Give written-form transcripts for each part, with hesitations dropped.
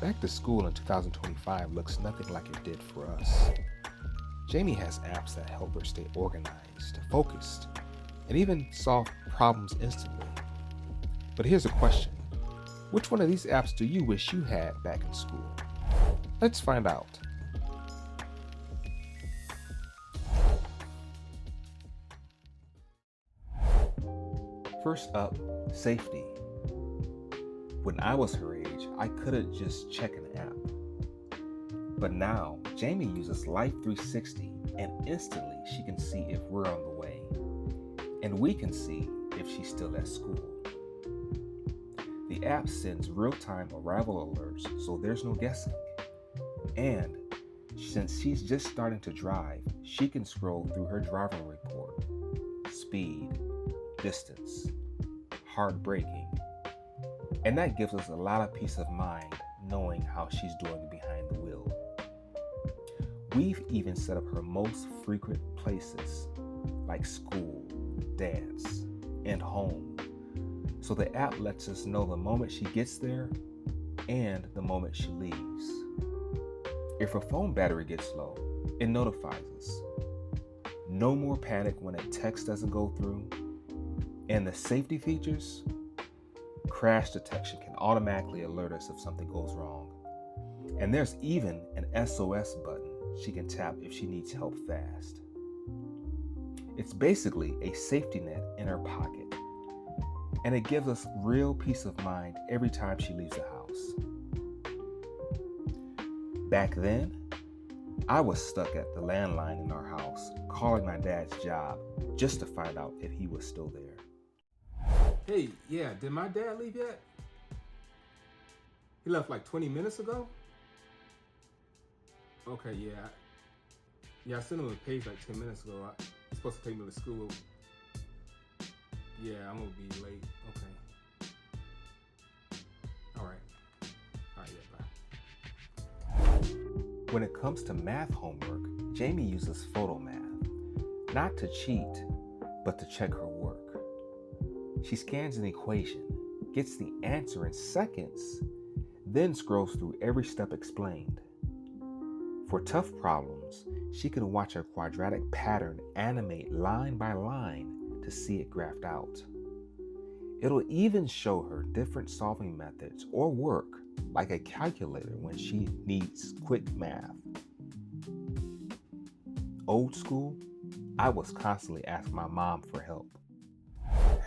Back to school in 2025 looks nothing like it did for us. Jami has apps that help her stay organized, focused, and even solve problems instantly. But here's a question. Which one of these apps do you wish you had back in school? Let's find out. First up, safety. When I was her age, I couldn't just check an app. But now, Jami uses Life360 and instantly she can see if we're on the way. And we can see if she's still at school. The app sends real-time arrival alerts, so there's no guessing. And since she's just starting to drive, she can scroll through her driving report, speed, distance, hard braking. And that gives us a lot of peace of mind knowing how she's doing behind the wheel. We've even set up her most frequent places like school, dance, and home. So the app lets us know the moment she gets there and the moment she leaves. If her phone battery gets low, it notifies us. No more panic when a text doesn't go through. And the safety features, crash detection can automatically alert us if something goes wrong. And there's even an SOS button she can tap if she needs help fast. It's basically a safety net in her pocket. And it gives us real peace of mind every time she leaves the house. Back then, I was stuck at the landline in our house, calling my dad's job just to find out if he was still there. Hey, yeah, did my dad leave yet? He left like 20 minutes ago? Okay, yeah, I sent him a page like 10 minutes ago. He's supposed to take me to school. Yeah, I'm gonna be late. Okay. All right, yeah, bye. When it comes to math homework, Jami uses Photomath, not to cheat, but to check her work. She scans an equation, gets the answer in seconds, then scrolls through every step explained. For tough problems, she can watch her quadratic pattern animate line by line to see it graphed out. It'll even show her different solving methods or work, like a calculator when she needs quick math. Old school, I was constantly asking my mom for help.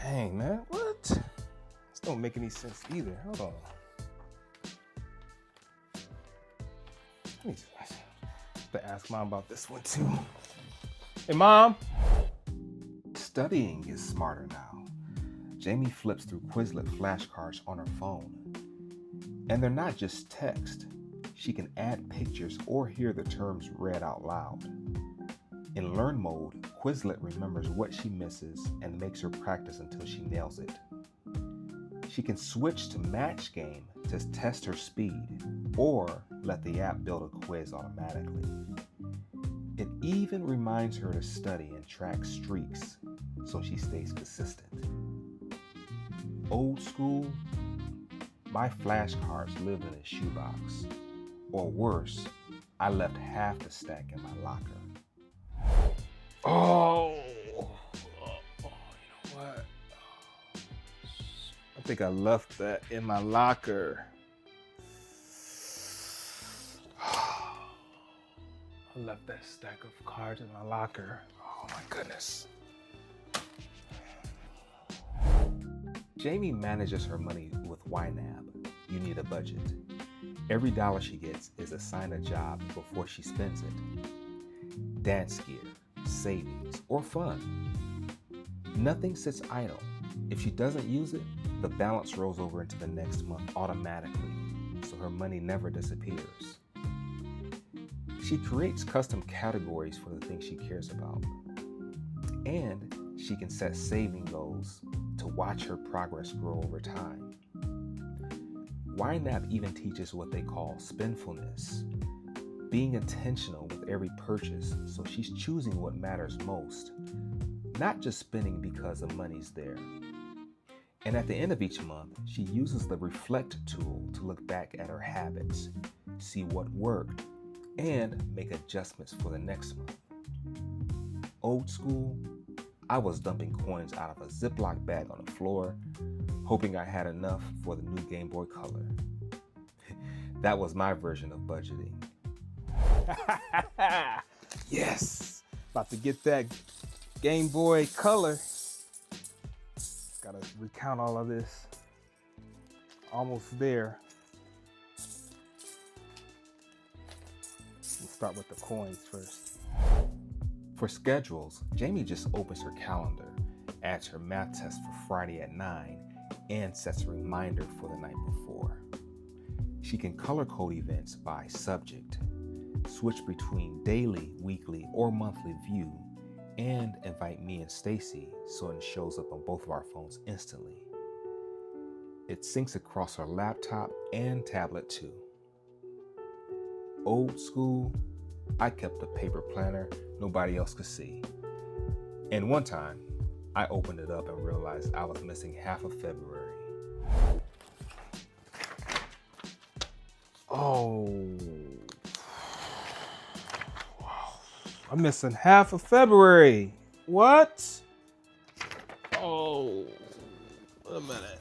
Dang, man, what? This don't make any sense either. Hold on. I need to ask Mom about this one too. Hey, Mom! Studying is smarter now. Jami flips through Quizlet Flashcards on her phone. And they're not just text. She can add pictures or hear the terms read out loud. In Learn mode, Quizlet remembers what she misses and makes her practice until she nails it. She can switch to Match Game to test her speed, or let the app build a quiz automatically. It even reminds her to study and track streaks so she stays consistent. Old school, my flashcards lived in a shoebox. Or worse, I left half the stack in my locker. Oh, you know what? I think I left that in my locker. I left that stack of cards in my locker. Oh my goodness. Jami manages her money with YNAB. You need a budget. Every dollar she gets is assigned a job before she spends it. Dance gear, savings, or fun. Nothing sits idle. If she doesn't use it, the balance rolls over into the next month automatically, so her money never disappears. She creates custom categories for the things she cares about. And she can set saving goals to watch her progress grow over time. YNAB even teaches what they call spendfulness, being intentional with every purchase so she's choosing what matters most, not just spending because the money's there. And at the end of each month, she uses the Reflect tool to look back at her habits, see what worked, and make adjustments for the next month. Old school, I was dumping coins out of a Ziploc bag on the floor, hoping I had enough for the new Game Boy Color. That was my version of budgeting. Yes, about to get that Game Boy Color. Gotta recount all of this. Almost there. We'll start with the coins first. For schedules, Jami just opens her calendar, adds her math test for Friday at 9, and sets a reminder for the night before. She can color code events by subject, switch between daily, weekly, or monthly view, and invite me and Stacy so it shows up on both of our phones instantly. It syncs across her laptop and tablet too. Old school, I kept a paper planner nobody else could see. And one time, I opened it up and realized I was missing half of February. Oh, wow. I'm missing half of February. What? Oh, wait a minute.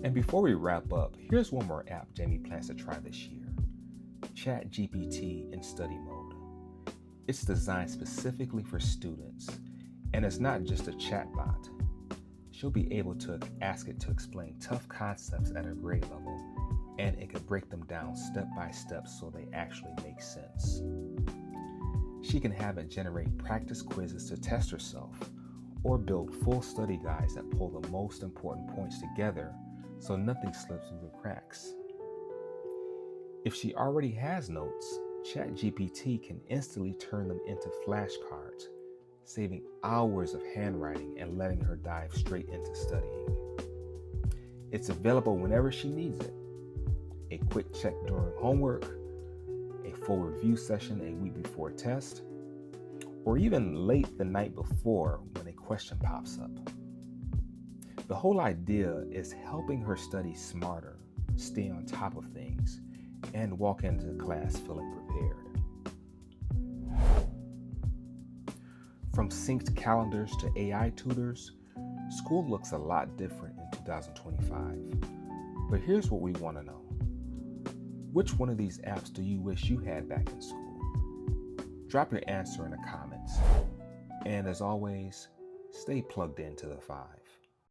And before we wrap up, here's one more app Jami plans to try this year. ChatGPT in study mode. It's designed specifically for students, and it's not just a chatbot. She'll be able to ask it to explain tough concepts at her grade level, and it can break them down step by step so they actually make sense. She can have it generate practice quizzes to test herself, or build full study guides that pull the most important points together so nothing slips through the cracks. If she already has notes, ChatGPT can instantly turn them into flashcards, saving hours of handwriting and letting her dive straight into studying. It's available whenever she needs it. A quick check during homework, a full review session a week before a test, or even late the night before when a question pops up. The whole idea is helping her study smarter, stay on top of things, and walk into class feeling prepared. From synced calendars to AI tutors, school looks a lot different in 2025. But here's what we want to know. Which one of these apps do you wish you had back in school? Drop your answer in the comments. And as always, stay plugged into the 5.